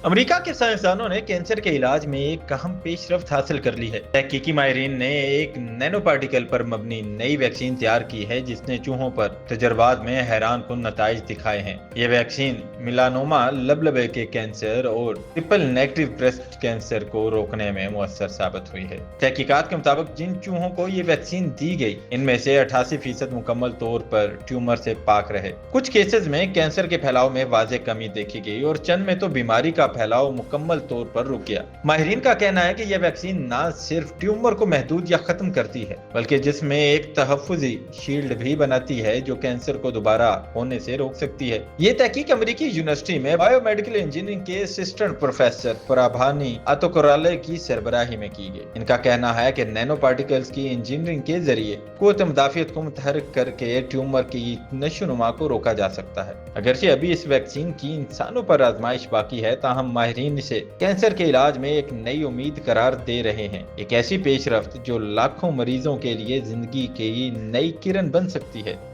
امریکہ کے سائنسدانوں نے کینسر کے علاج میں ایک اہم پیش رفت حاصل کر لی ہے۔ تحقیقی ماہرین نے ایک نینو پارٹیکل پر مبنی نئی ویکسین تیار کی ہے جس نے چوہوں پر تجربات میں حیران کن نتائج دکھائے ہیں۔ یہ ویکسین میلانوما، لبلبے کے کینسر اور ٹرپل نیگیٹو بریسٹ کینسر کو روکنے میں مؤثر ثابت ہوئی ہے۔ تحقیقات کے مطابق جن چوہوں کو یہ ویکسین دی گئی ان میں سے 88% مکمل طور پر ٹیومر سے پاک رہے۔ کچھ کیسز میں کینسر کے پھیلاؤ میں واضح کمی دیکھی گئی اور چند میں تو بیماری کا پھیلاؤ مکمل طور پر رک گیا۔ ماہرین کا کہنا ہے کہ یہ ویکسین نہ صرف ٹیومر کو محدود یا ختم کرتی ہے بلکہ جسم میں ایک تحفظی شیلڈ بھی بناتی ہے جو کینسر کو دوبارہ ہونے سے روک سکتی ہے۔ یہ تحقیق امریکی یونیورسٹی میں بائیو میڈیکل انجینئرنگ کے اسسٹنٹ پروفیسر پرابھانی اتوکرالے کی سربراہی میں کی گئی۔ ان کا کہنا ہے کہ نینو پارٹیکلز کی انجینئرنگ کے ذریعے قوت مدافعت کو متحرک کر کے ٹیومر کی نشو و نما کو روکا جا سکتا ہے۔ اگرچہ ابھی اس ویکسین کی انسانوں پر آزمائش باقی ہے تاہم ماہرین اسے کینسر کے علاج میں ایک نئی امید قرار دے رہے ہیں، ایک ایسی پیش رفت جو لاکھوں مریضوں کے لیے زندگی کی نئی کرن بن سکتی ہے۔